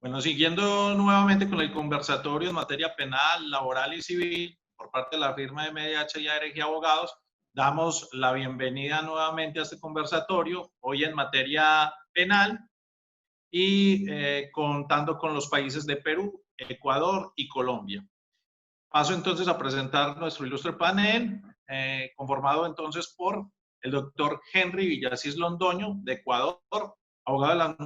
Bueno, siguiendo nuevamente con el conversatorio en materia penal, laboral y civil por parte de la firma de MDH y ARG Abogados, damos la bienvenida nuevamente a este conversatorio, hoy en materia penal y contando con los países de Perú, Ecuador y Colombia. Paso entonces a presentar nuestro ilustre panel, conformado entonces por el doctor Henry Villasís Londoño, de Ecuador, abogado de la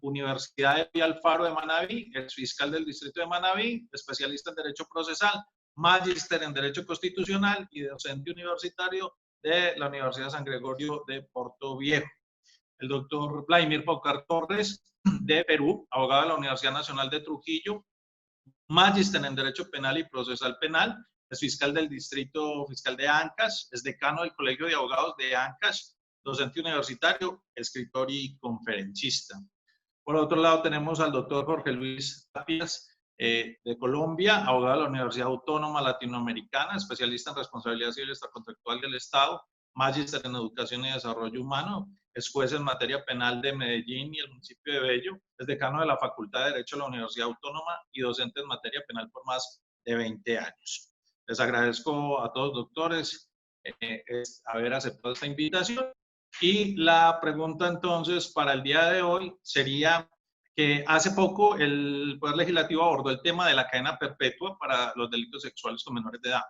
Universidad de Alfaro de Manabí, ex fiscal del distrito de Manabí, especialista en Derecho Procesal, magíster en Derecho Constitucional y docente universitario de la Universidad San Gregorio de Porto Viejo. El doctor Vladimir Paucar Torres, de Perú, abogado de la Universidad Nacional de Trujillo, magíster en Derecho Penal y Procesal Penal, es fiscal del Distrito Fiscal de Ancash, es decano del Colegio de Abogados de Ancash, docente universitario, escritor y conferencista. Por otro lado, tenemos al doctor Jorge Luis Tapias, de Colombia, abogado de la Universidad Autónoma Latinoamericana, especialista en responsabilidad civil extracontractual del Estado, magíster en Educación y Desarrollo Humano, es juez en materia penal de Medellín y el municipio de Bello, es decano de la Facultad de Derecho de la Universidad Autónoma y docente en materia penal por más de 20 años. Les agradezco a todos, doctores, haber aceptado esta invitación. Y la pregunta entonces para el día de hoy sería que hace poco el Poder Legislativo abordó el tema de la cadena perpetua para los delitos sexuales con menores de edad.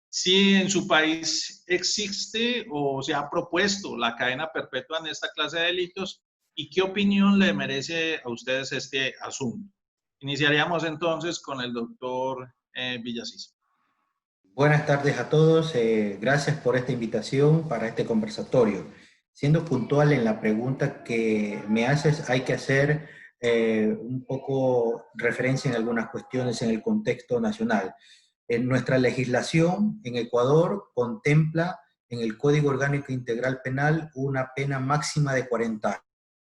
Si en su país existe o se ha propuesto la cadena perpetua en esta clase de delitos, ¿y qué opinión le merece a ustedes este asunto? Iniciaríamos entonces con el doctor Villasís. Buenas tardes a todos, gracias por esta invitación para este conversatorio. Siendo puntual en la pregunta que me haces, hay que hacer un poco referencia en algunas cuestiones en el contexto nacional. En nuestra legislación en Ecuador contempla en el Código Orgánico Integral Penal una pena máxima de 40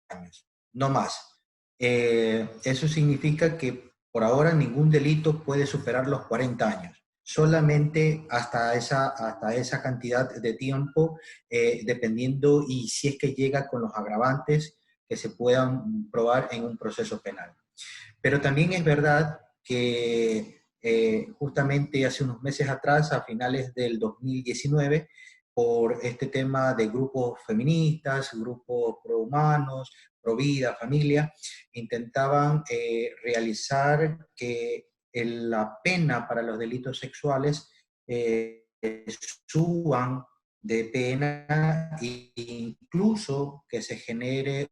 años, no más. Eso significa que por ahora ningún delito puede superar los 40 años. Solamente hasta esa cantidad de tiempo, dependiendo y si es que llega con los agravantes que se puedan probar en un proceso penal. Pero también es verdad que justamente hace unos meses atrás, a finales del 2019, por este tema de grupos feministas, grupos prohumanos, pro vida, familia, intentaban realizar que la pena para los delitos sexuales suban de pena e incluso que se genere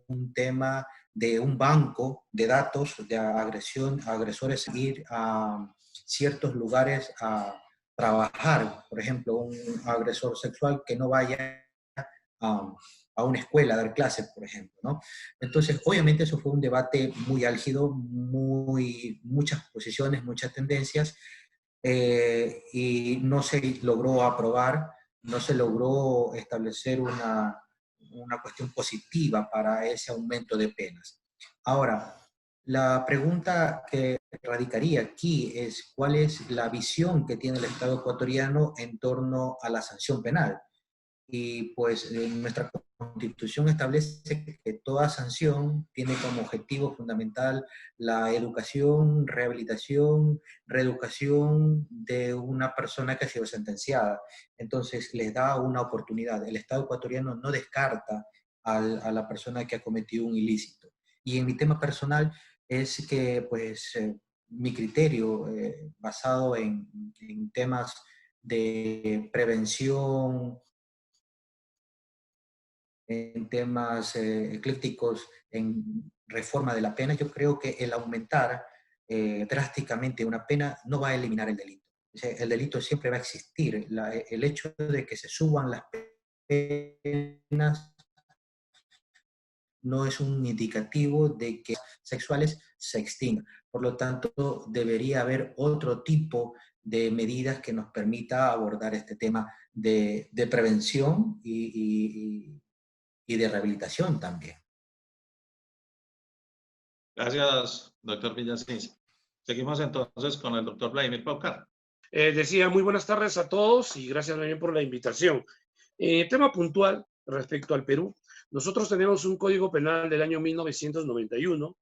un tema de un banco de datos de agresores, ir a ciertos lugares a trabajar, por ejemplo, un agresor sexual que no vaya a una escuela a dar clases, por ejemplo, ¿no? Entonces, obviamente eso fue un debate muy álgido, muchas posiciones, muchas tendencias, y no se logró aprobar, no se logró establecer una cuestión positiva para ese aumento de penas. Ahora, la pregunta que radicaría aquí es cuál es la visión que tiene el Estado ecuatoriano en torno a la sanción penal. Y pues nuestra Constitución establece que toda sanción tiene como objetivo fundamental la educación, rehabilitación, reeducación de una persona que ha sido sentenciada. Entonces les da una oportunidad. El Estado ecuatoriano no descarta a la persona que ha cometido un ilícito. Y en mi tema personal es que pues mi criterio basado en temas de prevención, en temas eclécticos, en reforma de la pena, yo creo que el aumentar drásticamente una pena no va a eliminar el delito. O sea, el delito siempre va a existir. El hecho de que se suban las penas no es un indicativo de que sexuales se extingan. Por lo tanto, debería haber otro tipo de medidas que nos permita abordar este tema de prevención y de rehabilitación también. Gracias, doctor Villasís. Seguimos entonces con el doctor Vladimir Paucar. Decía muy buenas tardes a todos y gracias también por la invitación. Tema puntual respecto al Perú. Nosotros tenemos un código penal del año 1991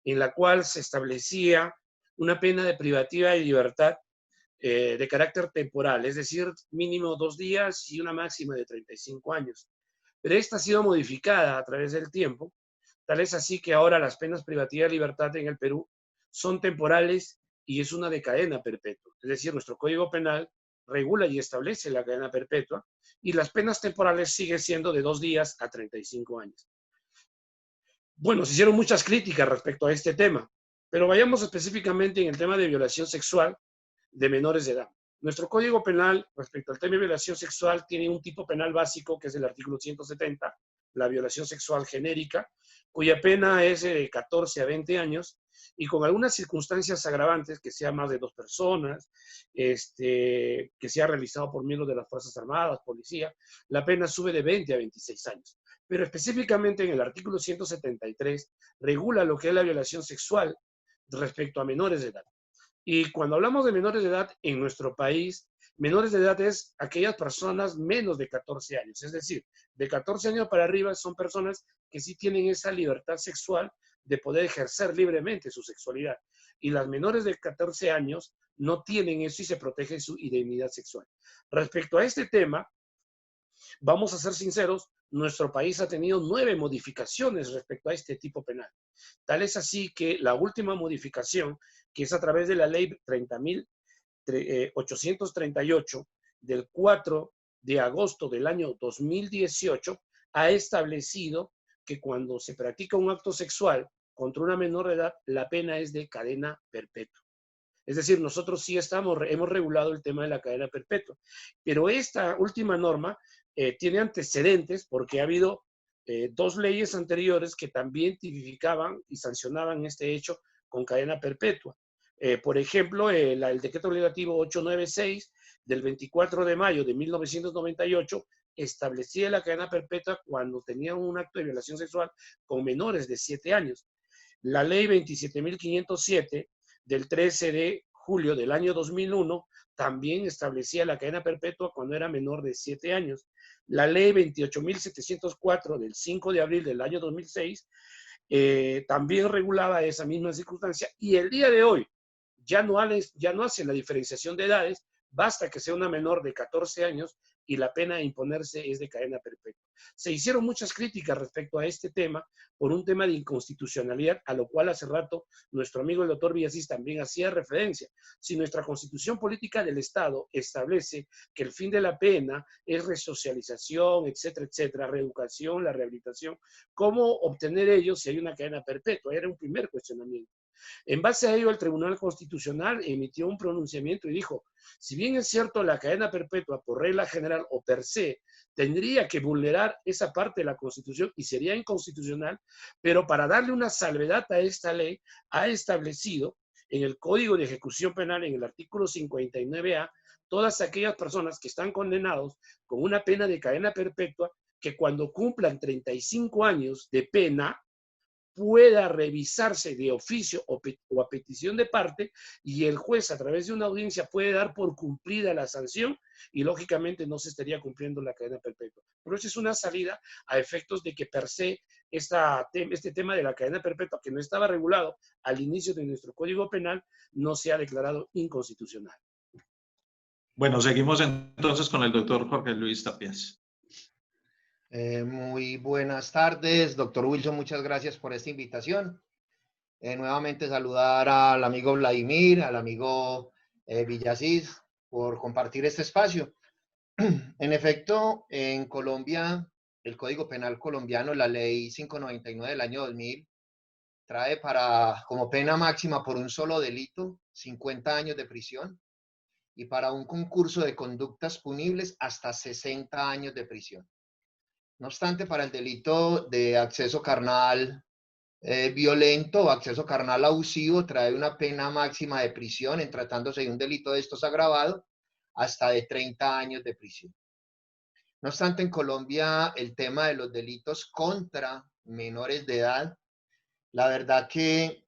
en la cual se establecía una pena de privativa de libertad de carácter temporal, es decir, mínimo 2 días y una máxima de 35 años. Pero esta ha sido modificada a través del tiempo, tal es así que ahora las penas privativas de libertad en el Perú son temporales y es una de cadena perpetua. Es decir, nuestro Código Penal regula y establece la cadena perpetua y las penas temporales siguen siendo de 2 días a 35 años. Bueno, se hicieron muchas críticas respecto a este tema, pero vayamos específicamente en el tema de violación sexual de menores de edad. Nuestro Código Penal, respecto al tema de violación sexual, tiene un tipo penal básico, que es el artículo 170, la violación sexual genérica, cuya pena es de 14 a 20 años, y con algunas circunstancias agravantes, que sea más de 2 personas, que sea realizado por miembros de las Fuerzas Armadas, policía, la pena sube de 20 a 26 años. Pero específicamente en el artículo 173 regula lo que es la violación sexual respecto a menores de edad. Y cuando hablamos de menores de edad en nuestro país, menores de edad es aquellas personas menos de 14 años. Es decir, de 14 años para arriba son personas que sí tienen esa libertad sexual de poder ejercer libremente su sexualidad. Y las menores de 14 años no tienen eso y se protege su identidad sexual. Respecto a este tema, vamos a ser sinceros, nuestro país ha tenido 9 modificaciones respecto a este tipo penal. Tal es así que la última modificación, que es a través de la ley 30.838 del 4 de agosto del año 2018, ha establecido que cuando se practica un acto sexual contra una menor de edad, la pena es de cadena perpetua. Es decir, nosotros sí hemos regulado el tema de la cadena perpetua, pero esta última norma tiene antecedentes porque ha habido 2 leyes anteriores que también tipificaban y sancionaban este hecho con cadena perpetua. Por ejemplo, el decreto legislativo 896 del 24 de mayo de 1998 establecía la cadena perpetua cuando tenían un acto de violación sexual con menores de 7 años. La ley 27.507 del 13 de julio del año 2001 también establecía la cadena perpetua cuando era menor de 7 años. La ley 28.704 del 5 de abril del año 2006 también regulaba esa misma circunstancia y el día de hoy ya no hace la diferenciación de edades, basta que sea una menor de 14 años y la pena a imponerse es de cadena perpetua. Se hicieron muchas críticas respecto a este tema por un tema de inconstitucionalidad, a lo cual hace rato nuestro amigo el doctor Villasís también hacía referencia. Si nuestra constitución política del Estado establece que el fin de la pena es resocialización, etcétera, etcétera, reeducación, la rehabilitación, ¿cómo obtener ello si hay una cadena perpetua? Era un primer cuestionamiento. En base a ello, el Tribunal Constitucional emitió un pronunciamiento y dijo, si bien es cierto la cadena perpetua por regla general o per se tendría que vulnerar esa parte de la Constitución y sería inconstitucional, pero para darle una salvedad a esta ley, ha establecido en el Código de Ejecución Penal, en el artículo 59A, todas aquellas personas que están condenados con una pena de cadena perpetua, que cuando cumplan 35 años de pena, pueda revisarse de oficio o a petición de parte y el juez a través de una audiencia puede dar por cumplida la sanción y lógicamente no se estaría cumpliendo la cadena perpetua. Pero esa es una salida a efectos de que per se este tema de la cadena perpetua que no estaba regulado al inicio de nuestro Código Penal no sea declarado inconstitucional. Bueno, seguimos entonces con el doctor Jorge Luis Tapias. Muy buenas tardes, doctor Wilson, muchas gracias por esta invitación. Nuevamente saludar al amigo Vladimir, al amigo Villasís, por compartir este espacio. En efecto, en Colombia, el Código Penal colombiano, la ley 599 del año 2000, trae como pena máxima por un solo delito 50 años de prisión y para un concurso de conductas punibles hasta 60 años de prisión. No obstante, para el delito de acceso carnal violento o acceso carnal abusivo trae una pena máxima de prisión en tratándose de un delito de estos agravado hasta de 30 años de prisión. No obstante, en Colombia el tema de los delitos contra menores de edad, la verdad que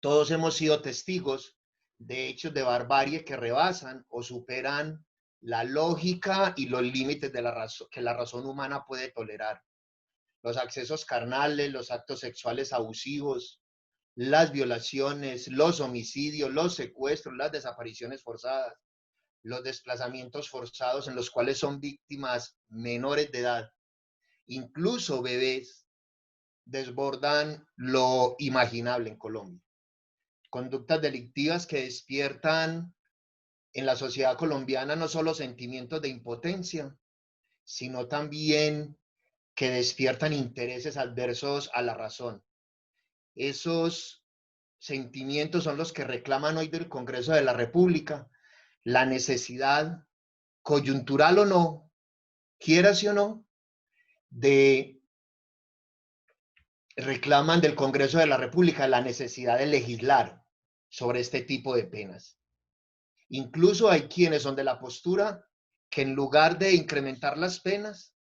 todos hemos sido testigos de hechos de barbarie que rebasan o superan la lógica y los límites de que la razón humana puede tolerar. Los accesos carnales, los actos sexuales abusivos, las violaciones, los homicidios, los secuestros, las desapariciones forzadas, los desplazamientos forzados en los cuales son víctimas menores de edad, incluso bebés, desbordan lo imaginable en Colombia. Conductas delictivas que despiertan en la sociedad colombiana no solo sentimientos de impotencia, sino también que despiertan intereses adversos a la razón. Esos sentimientos son los que reclaman hoy del Congreso de la República la necesidad, coyuntural o no, quierase o no, reclaman del Congreso de la República la necesidad de legislar sobre este tipo de penas. Incluso hay quienes son de la postura que en lugar de incrementar las penas,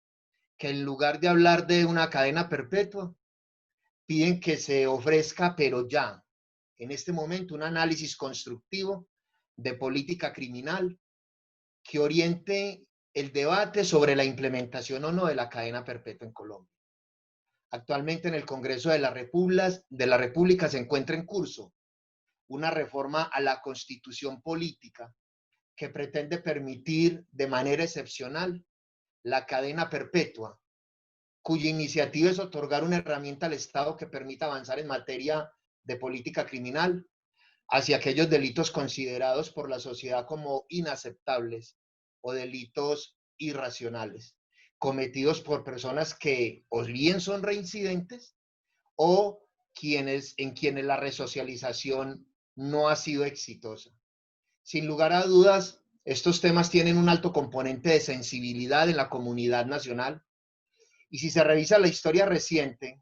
que en lugar de hablar de una cadena perpetua, piden que se ofrezca, pero ya, en este momento, un análisis constructivo de política criminal que oriente el debate sobre la implementación o no de la cadena perpetua en Colombia. Actualmente en el Congreso de la República se encuentra en curso una reforma a la Constitución política que pretende permitir de manera excepcional la cadena perpetua, cuya iniciativa es otorgar una herramienta al Estado que permita avanzar en materia de política criminal hacia aquellos delitos considerados por la sociedad como inaceptables o delitos irracionales, cometidos por personas que o bien son reincidentes o en quienes la resocialización no ha sido exitosa. Sin lugar a dudas, estos temas tienen un alto componente de sensibilidad en la comunidad nacional, y si se revisa la historia reciente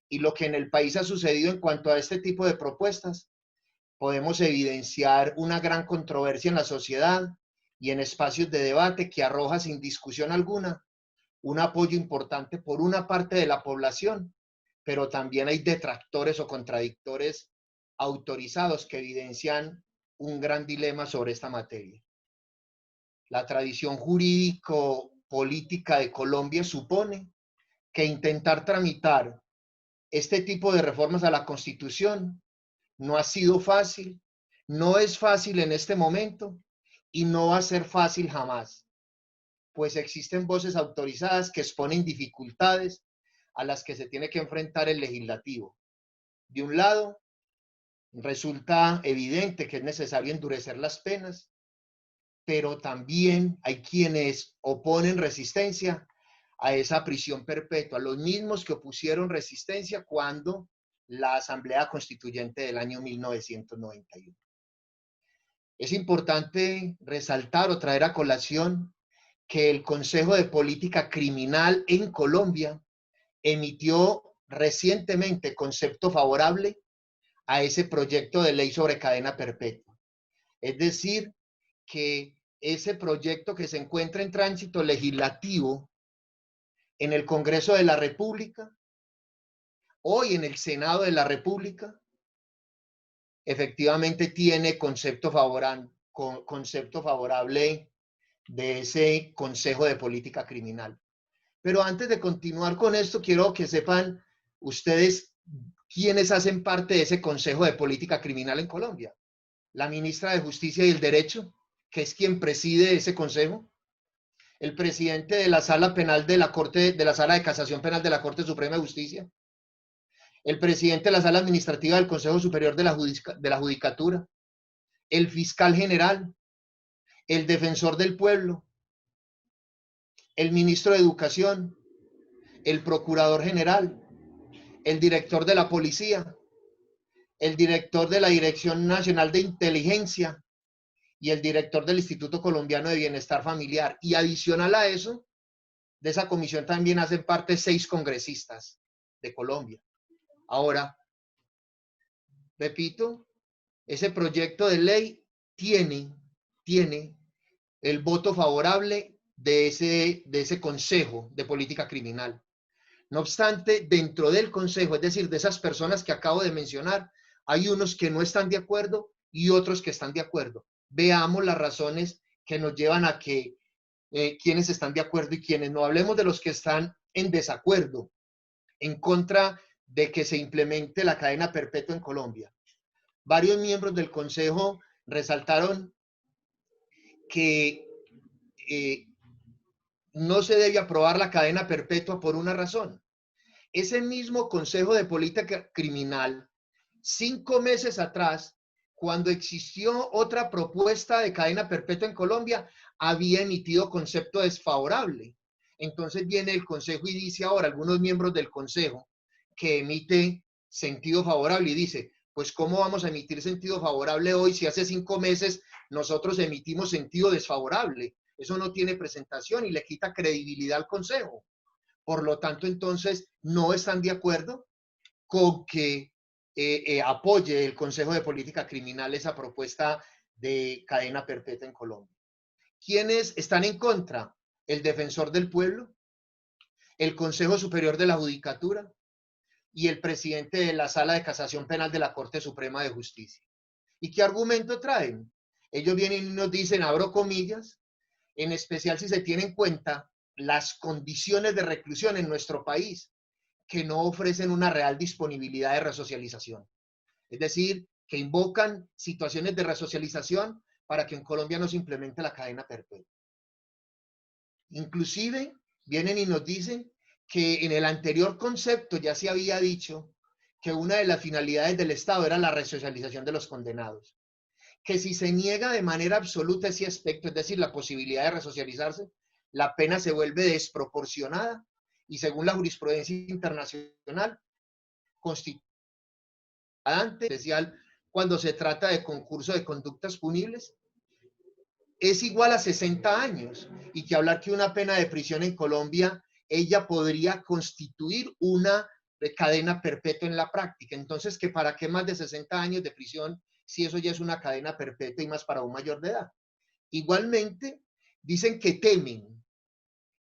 y lo que en el país ha sucedido en cuanto a este tipo de propuestas, podemos evidenciar una gran controversia en la sociedad y en espacios de debate que arroja sin discusión alguna un apoyo importante por una parte de la población, pero también hay detractores o contradictores autorizados que evidencian un gran dilema sobre esta materia. La tradición jurídico-política de Colombia supone que intentar tramitar este tipo de reformas a la Constitución no ha sido fácil, no es fácil en este momento y no va a ser fácil jamás, pues existen voces autorizadas que exponen dificultades a las que se tiene que enfrentar el legislativo. De un lado, resulta evidente que es necesario endurecer las penas, pero también hay quienes oponen resistencia a esa prisión perpetua, los mismos que opusieron resistencia cuando la Asamblea Constituyente del año 1991. Es importante resaltar o traer a colación que el Consejo de Política Criminal en Colombia emitió recientemente concepto favorable a ese proyecto de ley sobre cadena perpetua. Es decir, que ese proyecto que se encuentra en tránsito legislativo en el Congreso de la República, hoy en el Senado de la República, efectivamente tiene concepto favorable de ese Consejo de Política Criminal. Pero antes de continuar con esto, quiero que sepan ustedes quiénes hacen parte de ese Consejo de Política Criminal en Colombia. La ministra de Justicia y el Derecho, que es quien preside ese consejo, el presidente de la Sala Penal de la Corte, de la Sala de Casación Penal de la Corte Suprema de Justicia, el presidente de la Sala Administrativa del Consejo Superior de la Judicatura, el fiscal general, el defensor del pueblo, el ministro de Educación, el procurador general, el director de la policía, el director de la Dirección Nacional de Inteligencia y el director del Instituto Colombiano de Bienestar Familiar. Y adicional a eso, de esa comisión también hacen parte 6 congresistas de Colombia. Ahora, repito, ese proyecto de ley tiene el voto favorable de ese Consejo de Política Criminal. No obstante, dentro del Consejo, es decir, de esas personas que acabo de mencionar, hay unos que no están de acuerdo y otros que están de acuerdo. Veamos las razones que nos llevan a que quienes están de acuerdo y quienes no. Hablemos de los que están en desacuerdo, en contra de que se implemente la cadena perpetua en Colombia. Varios miembros del Consejo resaltaron que no se debe aprobar la cadena perpetua por una razón. Ese mismo Consejo de Política Criminal, 5 meses atrás, cuando existió otra propuesta de cadena perpetua en Colombia, había emitido concepto desfavorable. Entonces viene el Consejo y dice ahora, algunos miembros del Consejo, que emite sentido favorable y dice, pues ¿cómo vamos a emitir sentido favorable hoy si hace 5 meses nosotros emitimos sentido desfavorable? Eso no tiene presentación y le quita credibilidad al Consejo. Por lo tanto, entonces, no están de acuerdo con que apoye el Consejo de Política Criminal esa propuesta de cadena perpetua en Colombia. ¿Quiénes están en contra? El Defensor del Pueblo, el Consejo Superior de la Judicatura y el presidente de la Sala de Casación Penal de la Corte Suprema de Justicia. ¿Y qué argumento traen? Ellos vienen y nos dicen, abro comillas, en especial si se tiene en cuenta las condiciones de reclusión en nuestro país, que no ofrecen una real disponibilidad de resocialización. Es decir, que invocan situaciones de resocialización para que en Colombia no se implemente la cadena perpetua. Inclusive, vienen y nos dicen que en el anterior concepto ya se había dicho que una de las finalidades del Estado era la resocialización de los condenados. Que si se niega de manera absoluta ese aspecto, es decir, la posibilidad de resocializarse, la pena se vuelve desproporcionada y según la jurisprudencia internacional, constituye especial cuando se trata de concurso de conductas punibles, es igual a 60 años y que hablar que una pena de prisión en Colombia, ella podría constituir una cadena perpetua en la práctica. Entonces, ¿que para qué más de 60 años de prisión si eso ya es una cadena perpetua y más para un mayor de edad? Igualmente, dicen que temen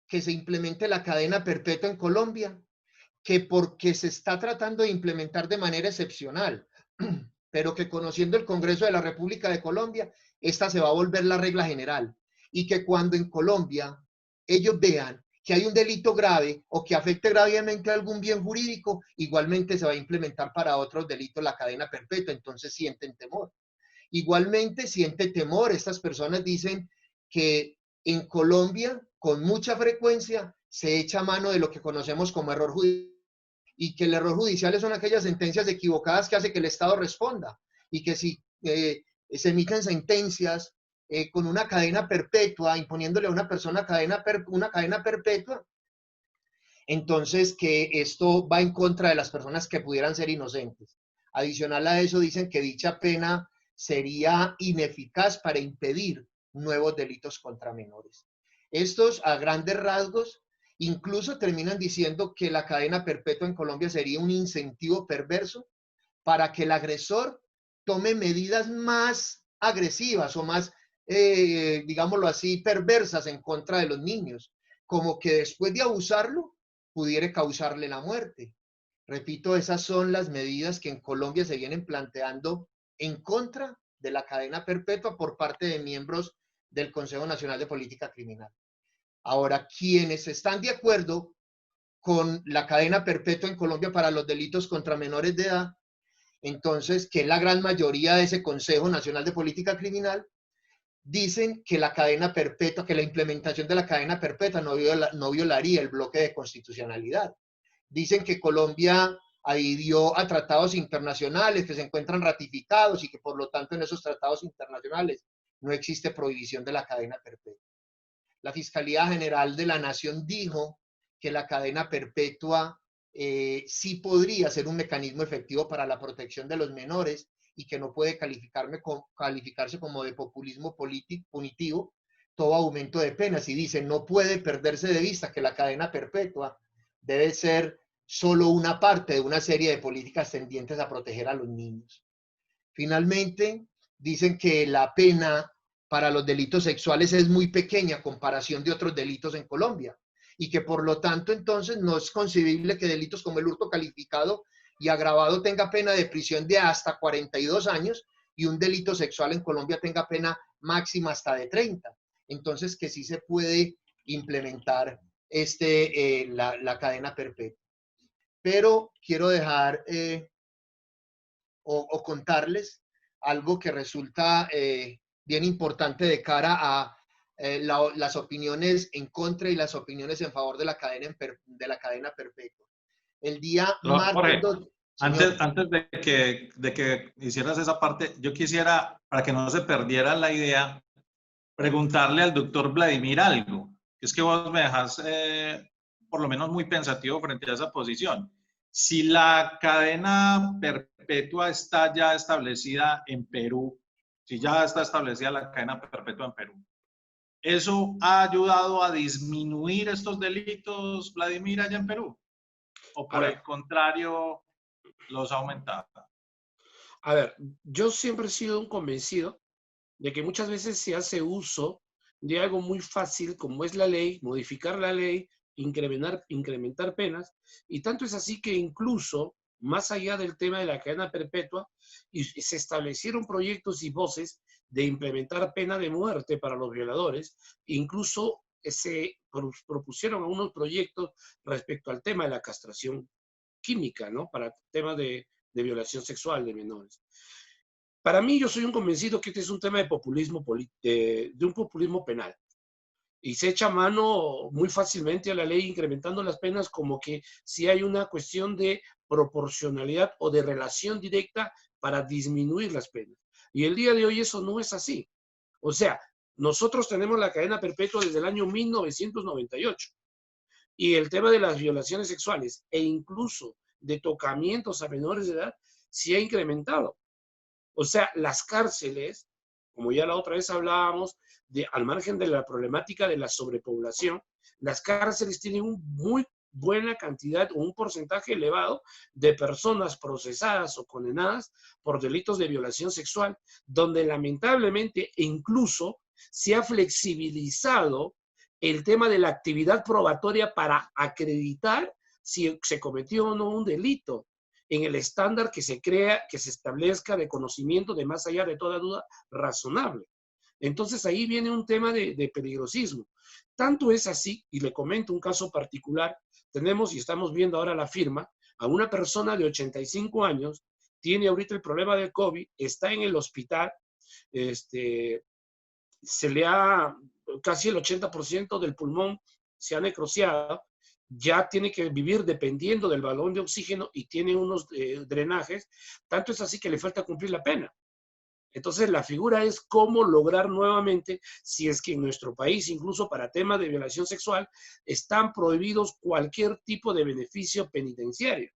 que se implemente la cadena perpetua en Colombia, que porque se está tratando de implementar de manera excepcional, pero que conociendo el Congreso de la República de Colombia, esta se va a volver la regla general. Y que cuando en Colombia ellos vean que hay un delito grave o que afecte gravemente a algún bien jurídico, igualmente se va a implementar para otros delitos la cadena perpetua, entonces sienten temor. Igualmente siente temor, estas personas dicen que en Colombia con mucha frecuencia se echa mano de lo que conocemos como error judicial y que el error judicial son aquellas sentencias equivocadas que hace que el Estado responda y que si se emiten sentencias con una cadena perpetua, imponiéndole a una persona una cadena perpetua, entonces que esto va en contra de las personas que pudieran ser inocentes. Adicional a eso, dicen que dicha pena sería ineficaz para impedir nuevos delitos contra menores. Estos, a grandes rasgos, incluso terminan diciendo que la cadena perpetua en Colombia sería un incentivo perverso para que el agresor tome medidas más agresivas o más, digámoslo así, perversas en contra de los niños, como que después de abusarlo, pudiera causarle la muerte. Repito, esas son las medidas que en Colombia se vienen planteando en contra de la cadena perpetua por parte de miembros del Consejo Nacional de Política Criminal. Ahora, quienes están de acuerdo con la cadena perpetua en Colombia para los delitos contra menores de edad, entonces, que es la gran mayoría de ese Consejo Nacional de Política Criminal, dicen que la cadena perpetua, que la implementación de la cadena perpetua no violaría el bloque de constitucionalidad. Dicen que Colombia adhirió a tratados internacionales que se encuentran ratificados y que por lo tanto en esos tratados internacionales no existe prohibición de la cadena perpetua. La Fiscalía General de la Nación dijo que la cadena perpetua sí podría ser un mecanismo efectivo para la protección de los menores y que no puede calificarse como de populismo punitivo todo aumento de penas. Y dice, no puede perderse de vista que la cadena perpetua debe ser solo una parte de una serie de políticas tendientes a proteger a los niños. Finalmente, dicen que la pena para los delitos sexuales es muy pequeña a comparación de otros delitos en Colombia y que por lo tanto entonces no es concebible que delitos como el hurto calificado y agravado tenga pena de prisión de hasta 42 años y un delito sexual en Colombia tenga pena máxima hasta de 30. Entonces que sí se puede implementar la cadena perpetua. pero quiero dejar o contarles algo que resulta bien importante de cara a las opiniones en contra y las opiniones en favor de la cadena perpetua. El día martes... Jorge, antes de que hicieras esa parte, yo quisiera, para que no se perdiera la idea, preguntarle al doctor Vladimir algo. Es que vos me dejas por lo menos muy pensativo frente a esa posición. Si la cadena perpetua está ya establecida en Perú, si ya está establecida la cadena perpetua en Perú, ¿eso ha ayudado a disminuir estos delitos, Vladimir, allá en Perú? ¿O por el contrario, los ha aumentado? A ver, yo siempre he sido un convencido de que muchas veces se hace uso de algo muy fácil como es la ley, modificar la ley, incrementar penas, y tanto es así que incluso, más allá del tema de la cadena perpetua, y se establecieron proyectos y voces de implementar pena de muerte para los violadores, incluso se propusieron algunos proyectos respecto al tema de la castración química, ¿no? Para temas de violación sexual de menores. Para mí, yo soy un convencido que este es un tema de populismo, de un populismo penal. Y se echa mano muy fácilmente a la ley incrementando las penas como que si hay una cuestión de proporcionalidad o de relación directa para disminuir las penas. Y el día de hoy eso no es así. O sea, nosotros tenemos la cadena perpetua desde el año 1998. Y el tema de las violaciones sexuales e incluso de tocamientos a menores de edad se ha incrementado. O sea, las cárceles, como ya la otra vez hablábamos, al margen de la problemática de la sobrepoblación, las cárceles tienen una muy buena cantidad o un porcentaje elevado de personas procesadas o condenadas por delitos de violación sexual, donde lamentablemente incluso se ha flexibilizado el tema de la actividad probatoria para acreditar si se cometió o no un delito en el estándar que se crea, que se establezca de conocimiento de más allá de toda duda razonable. Entonces ahí viene un tema de peligrosismo. Tanto es así, y le comento un caso particular, tenemos y estamos viendo ahora la firma, a una persona de 85 años, tiene ahorita el problema del COVID, está en el hospital, se le ha, casi el 80% del pulmón se ha necrosiado, ya tiene que vivir dependiendo del balón de oxígeno y tiene unos drenajes, tanto es así que le falta cumplir la pena. Entonces la figura es cómo lograr nuevamente, si es que en nuestro país, incluso para temas de violación sexual, están prohibidos cualquier tipo de beneficio penitenciario.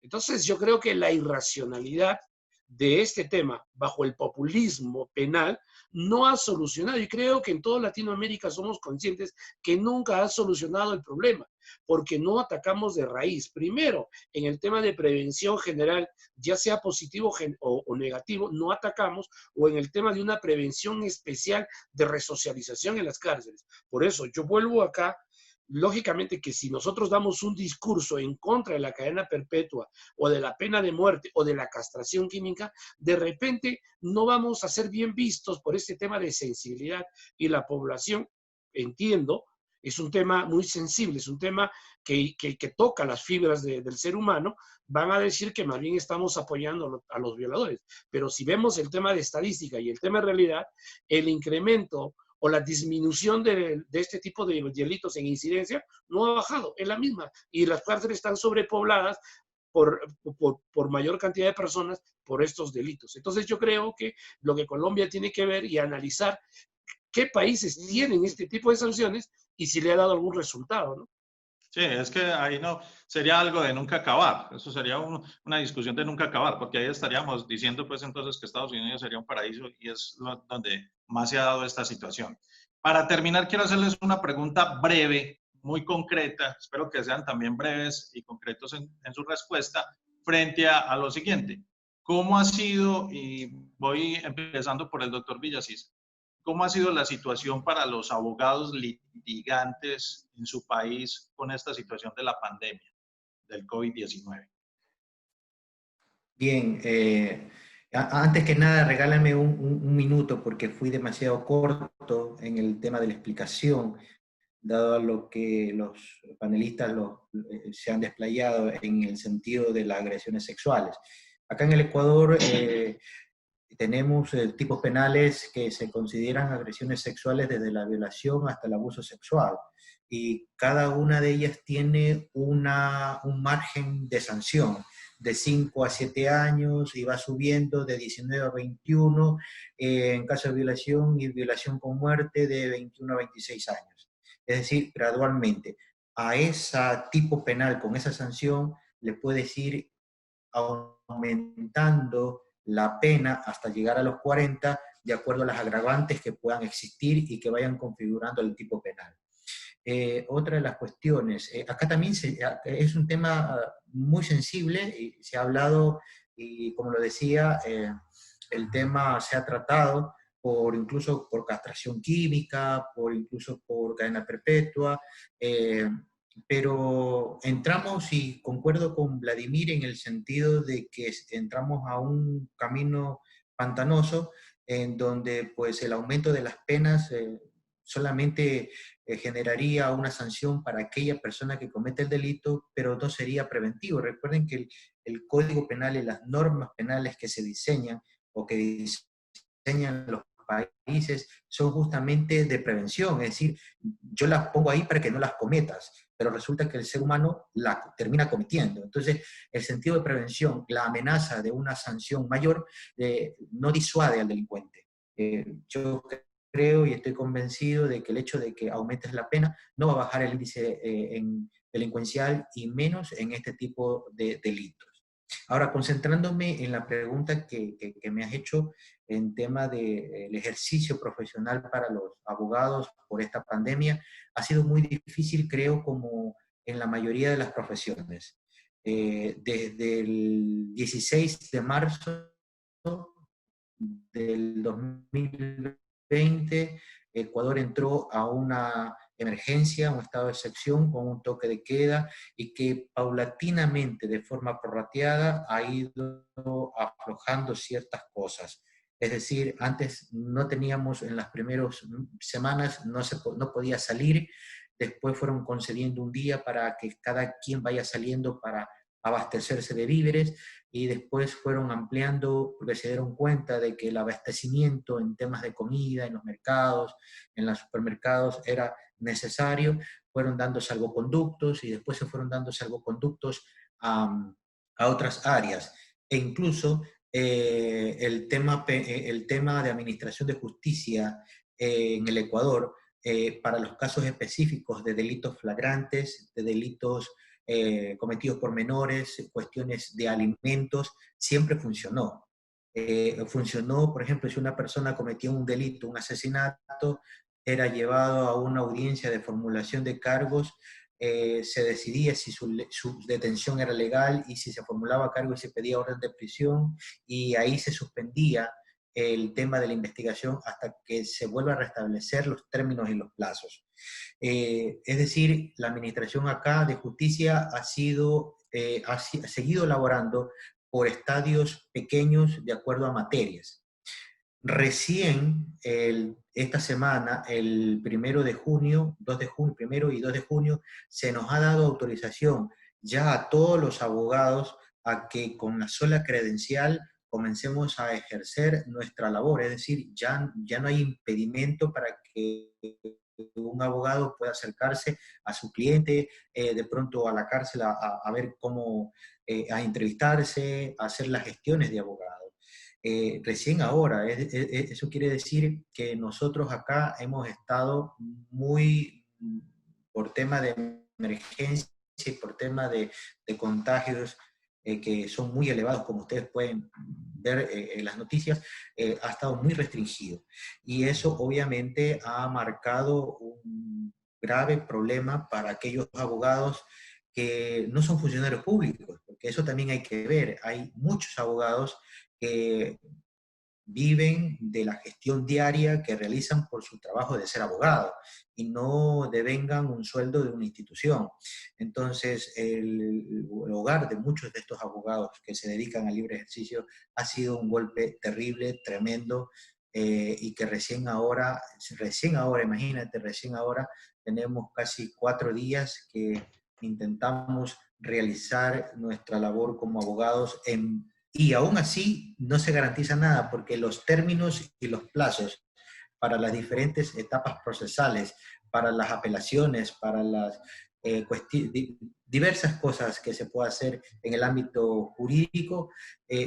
Entonces yo creo que la irracionalidad de este tema bajo el populismo penal no ha solucionado, y creo que en toda Latinoamérica somos conscientes que nunca ha solucionado el problema, porque no atacamos de raíz. Primero, en el tema de prevención general, ya sea positivo o negativo, no atacamos, o en el tema de una prevención especial de resocialización en las cárceles. Por eso yo vuelvo acá. Lógicamente que si nosotros damos un discurso en contra de la cadena perpetua o de la pena de muerte o de la castración química, de repente no vamos a ser bien vistos por este tema de sensibilidad, y la población, entiendo, es un tema muy sensible, es un tema que toca las fibras del ser humano, van a decir que más bien estamos apoyando a los violadores. Pero si vemos el tema de estadística y el tema de realidad, el incremento o la disminución de este tipo de delitos en incidencia no ha bajado, es la misma. Y las cárceles están sobrepobladas por mayor cantidad de personas por estos delitos. Entonces yo creo que lo que Colombia tiene que ver y analizar qué países tienen este tipo de sanciones y si le ha dado algún resultado, ¿no? Sí, es que ahí no, sería algo de nunca acabar, eso sería una discusión de nunca acabar, porque ahí estaríamos diciendo pues entonces que Estados Unidos sería un paraíso y es donde más se ha dado esta situación. Para terminar, quiero hacerles una pregunta breve, muy concreta, espero que sean también breves y concretos en su respuesta, frente a lo siguiente. ¿Cómo ha sido, y voy empezando por el doctor Villasís, cómo ha sido la situación para los abogados litigantes en su país con esta situación de la pandemia, del COVID-19? Bien, antes que nada, regálame un minuto porque fui demasiado corto en el tema de la explicación dado a lo que los panelistas se han desplayado en el sentido de las agresiones sexuales. Acá en el Ecuador tenemos tipos penales que se consideran agresiones sexuales desde la violación hasta el abuso sexual, y cada una de ellas tiene un margen de sanción de 5 a 7 años y va subiendo de 19 a 21, en caso de violación y violación con muerte de 21 a 26 años. Es decir, gradualmente a ese tipo penal con esa sanción le puedes ir aumentando la pena hasta llegar a los 40, de acuerdo a las agravantes que puedan existir y que vayan configurando el tipo penal. Otra de las cuestiones, acá también es un tema muy sensible, y se ha hablado, y como lo decía, el tema se ha tratado incluso por castración química, incluso por cadena perpetua, pero entramos, y concuerdo con Vladimir en el sentido de que entramos a un camino pantanoso en donde pues el aumento de las penas solamente generaría una sanción para aquella persona que comete el delito, pero no sería preventivo. Recuerden que el Código Penal y las normas penales que se diseñan o que diseñan los países son justamente de prevención, es decir, yo las pongo ahí para que no las cometas, pero resulta que el ser humano la termina cometiendo. Entonces, el sentido de prevención, la amenaza de una sanción mayor, no disuade al delincuente. Yo creo y estoy convencido de que el hecho de que aumentes la pena no va a bajar el índice delincuencial, y menos en este tipo de delitos. Ahora, concentrándome en la pregunta que me has hecho en tema del ejercicio profesional para los abogados por esta pandemia, ha sido muy difícil, creo, como en la mayoría de las profesiones. Desde el 16 de marzo del 2020, Ecuador entró a una emergencia, un estado de excepción con un toque de queda, y que paulatinamente, de forma prorrateada, ha ido aflojando ciertas cosas. Es decir, antes no teníamos, en las primeras semanas no podía salir, después fueron concediendo un día para que cada quien vaya saliendo para abastecerse de víveres, y después fueron ampliando porque se dieron cuenta de que el abastecimiento en temas de comida, en los mercados, en los supermercados, era necesario. Fueron dando salvoconductos, y después se fueron dando salvoconductos a otras áreas. E incluso el tema de administración de justicia en el Ecuador, para los casos específicos de delitos flagrantes, de delitos cometidos por menores, cuestiones de alimentos, siempre funcionó. Funcionó, por ejemplo, si una persona cometía un delito, un asesinato, era llevado a una audiencia de formulación de cargos, se decidía si su detención era legal, y si se formulaba cargo y se pedía orden de prisión, y ahí se suspendía el tema de la investigación hasta que se vuelva a restablecer los términos y los plazos. Es decir, la administración acá de justicia ha seguido elaborando por estadios pequeños de acuerdo a materias. Recién esta semana, el 1 de junio, 2 de junio, 1 y 2 de junio, se nos ha dado autorización ya a todos los abogados a que con la sola credencial comencemos a ejercer nuestra labor. Es decir, ya no hay impedimento para que un abogado pueda acercarse a su cliente, de pronto a la cárcel a ver cómo, a entrevistarse, a hacer las gestiones de abogado. Recién ahora, eso quiere decir que nosotros acá hemos estado muy, por tema de emergencia y por tema de contagios que son muy elevados, como ustedes pueden ver en las noticias, ha estado muy restringido. Y eso obviamente ha marcado un grave problema para aquellos abogados que no son funcionarios públicos, porque eso también hay que ver. Hay muchos abogados que viven de la gestión diaria que realizan por su trabajo de ser abogado, y no devengan un sueldo de una institución. Entonces, el hogar de muchos de estos abogados que se dedican al libre ejercicio ha sido un golpe terrible, tremendo, y que recién ahora, imagínate, recién ahora tenemos casi 4 días que intentamos realizar nuestra labor como abogados y aún así no se garantiza nada porque los términos y los plazos para las diferentes etapas procesales, para las apelaciones, para las diversas cosas que se puede hacer en el ámbito jurídico,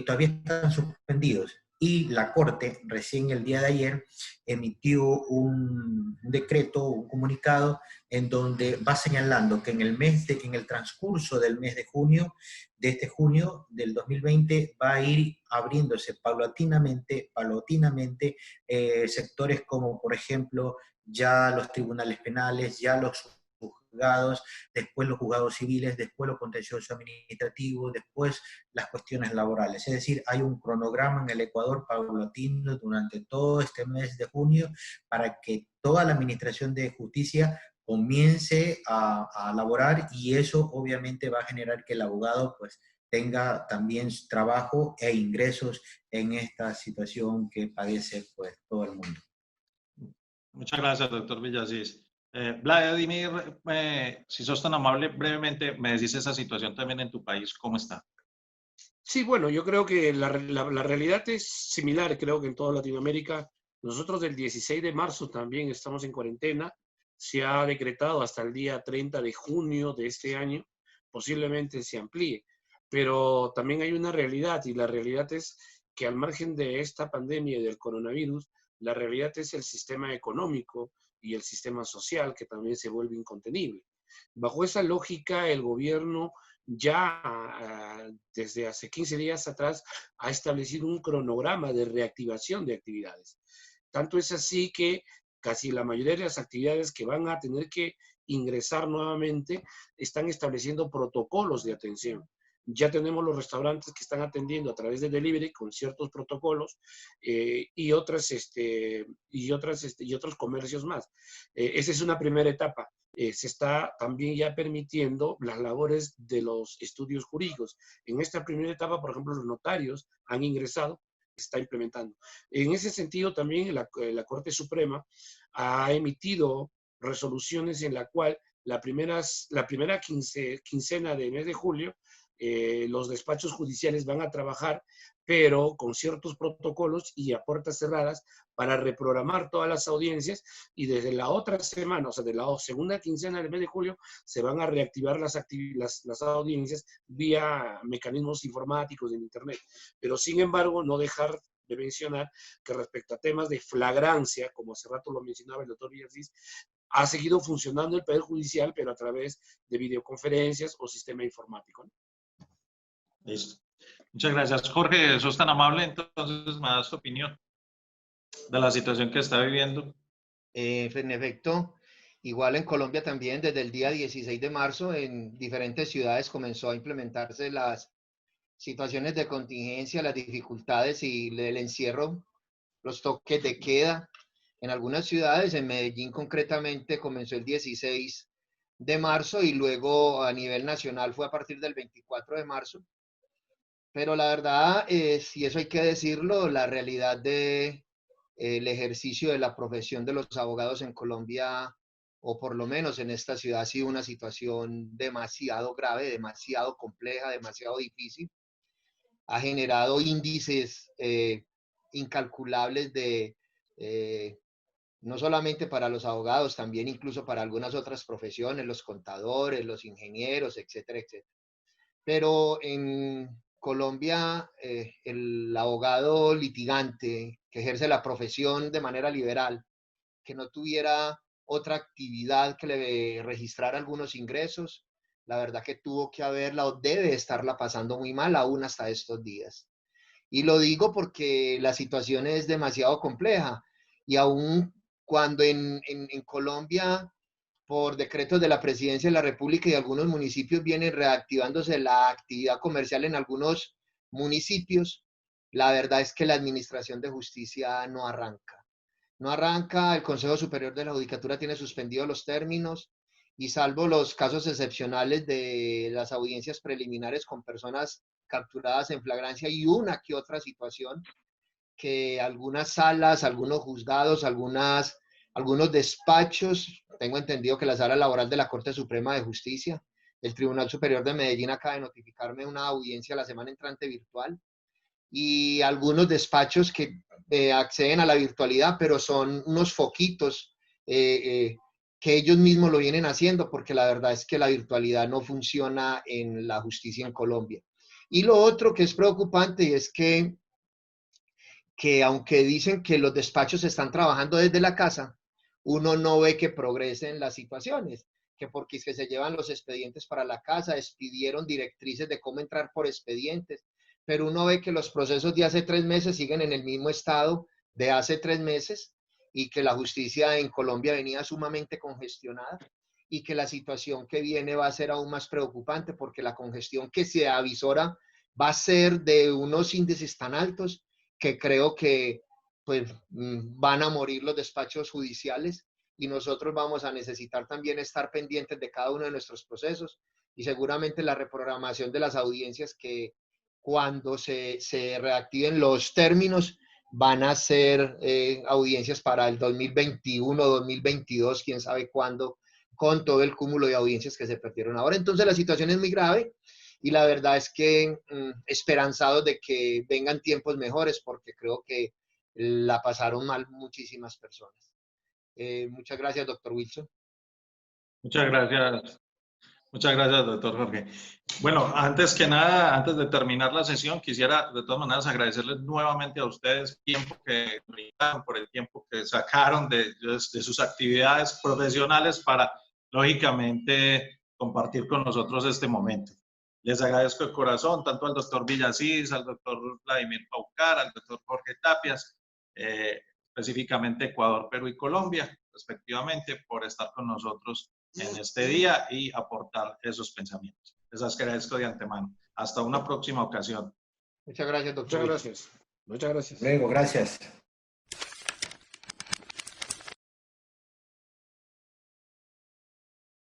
todavía están suspendidos. Y la Corte, recién el día de ayer, emitió un decreto, un comunicado, en donde va señalando que en el transcurso del mes de junio, de este junio del 2020, va a ir abriéndose paulatinamente sectores como, por ejemplo, ya los tribunales penales, ya los juzgados, después los juzgados civiles, después los contenciosos administrativos, después las cuestiones laborales. Es decir, hay un cronograma en el Ecuador paulatino durante todo este mes de junio para que toda la administración de justicia comience a laborar, y eso obviamente va a generar que el abogado pues tenga también trabajo e ingresos en esta situación que padece pues todo el mundo. Muchas gracias, doctor Villasís. Vladimir, si sos tan amable, brevemente me decís esa situación también en tu país, ¿cómo está? Sí, bueno, yo creo que la realidad es similar, creo que en toda Latinoamérica. Nosotros del 16 de marzo también estamos en cuarentena. Se ha decretado hasta el día 30 de junio de este año. Posiblemente se amplíe. Pero también hay una realidad, y la realidad es que al margen de esta pandemia y del coronavirus, la realidad es el sistema económico y el sistema social, que también se vuelve incontenible. Bajo esa lógica, el gobierno ya desde hace 15 días atrás ha establecido un cronograma de reactivación de actividades. Tanto es así que casi la mayoría de las actividades que van a tener que ingresar nuevamente están estableciendo protocolos de atención. Ya tenemos los restaurantes que están atendiendo a través de delivery con ciertos protocolos, y otros comercios más. Esa es una primera etapa. Se está también ya permitiendo las labores de los estudios jurídicos. En esta primera etapa, por ejemplo, los notarios han ingresado, se está implementando. En ese sentido, también la Corte Suprema ha emitido resoluciones en la cual la primera quincena del mes de julio, los despachos judiciales van a trabajar, pero con ciertos protocolos y a puertas cerradas, para reprogramar todas las audiencias, y desde la otra semana, o sea, de la segunda quincena del mes de julio, se van a reactivar las audiencias vía mecanismos informáticos en Internet. Pero sin embargo, no dejar de mencionar que respecto a temas de flagrancia, como hace rato lo mencionaba el doctor Villasís, ha seguido funcionando el Poder Judicial, pero a través de videoconferencias o sistema informático, ¿no? Listo. Muchas gracias. Jorge, sos tan amable, entonces me das tu opinión de la situación que está viviendo. En efecto, igual en Colombia también, desde el día 16 de marzo, en diferentes ciudades comenzó a implementarse las situaciones de contingencia, las dificultades y el encierro, los toques de queda. En algunas ciudades, en Medellín concretamente, comenzó el 16 de marzo y luego a nivel nacional fue a partir del 24 de marzo. Pero la verdad, y eso hay que decirlo, la realidad de el ejercicio de la profesión de los abogados en Colombia, o por lo menos en esta ciudad, ha sido una situación demasiado grave, demasiado compleja, demasiado difícil. Ha generado índices incalculables no solamente para los abogados, también incluso para algunas otras profesiones, los contadores, los ingenieros, etcétera, etcétera. Pero en Colombia, el abogado litigante que ejerce la profesión de manera liberal, que no tuviera otra actividad que le registrara algunos ingresos, la verdad que tuvo que haberla o debe estarla pasando muy mal aún hasta estos días. Y lo digo porque la situación es demasiado compleja, y aún cuando en Colombia, por decretos de la Presidencia de la República y algunos municipios, viene reactivándose la actividad comercial en algunos municipios, la verdad es que la Administración de Justicia no arranca. No arranca, el Consejo Superior de la Judicatura tiene suspendidos los términos, y salvo los casos excepcionales de las audiencias preliminares con personas capturadas en flagrancia y una que otra situación, que algunas salas, algunos juzgados, algunos despachos, tengo entendido que la sala laboral de la Corte Suprema de Justicia, el Tribunal Superior de Medellín acaba de notificarme una audiencia la semana entrante virtual, y algunos despachos que acceden a la virtualidad, pero son unos foquitos que ellos mismos lo vienen haciendo, porque la verdad es que la virtualidad no funciona en la justicia en Colombia. Y lo otro que es preocupante es que aunque dicen que los despachos están trabajando desde la casa, uno no ve que progresen las situaciones, que porque es que se llevan los expedientes para la casa, expidieron directrices de cómo entrar por expedientes, pero uno ve que los procesos de hace 3 meses siguen en el mismo estado de hace 3 meses y que la justicia en Colombia venía sumamente congestionada y que la situación que viene va a ser aún más preocupante porque la congestión que se avisora va a ser de unos índices tan altos que creo que pues van a morir los despachos judiciales y nosotros vamos a necesitar también estar pendientes de cada uno de nuestros procesos y seguramente la reprogramación de las audiencias que cuando se reactiven los términos van a ser audiencias para el 2021, 2022, quién sabe cuándo, con todo el cúmulo de audiencias que se perdieron ahora. Entonces la situación es muy grave y la verdad es que esperanzados de que vengan tiempos mejores porque creo que la pasaron mal muchísimas personas. Muchas gracias, doctor Wilson. Muchas gracias. Muchas gracias, doctor Jorge. Bueno, antes que nada, antes de terminar la sesión, quisiera de todas maneras agradecerles nuevamente a ustedes por el tiempo que sacaron de sus actividades profesionales para, lógicamente, compartir con nosotros este momento. Les agradezco de corazón tanto al doctor Villasís, al doctor Vladimir Paucar, al doctor Jorge Tapias, específicamente Ecuador, Perú y Colombia, respectivamente, por estar con nosotros en este día y aportar esos pensamientos. Les agradezco de antemano. Hasta una próxima ocasión. Muchas gracias, doctor. Muchas gracias. Muchas gracias. Luego, gracias.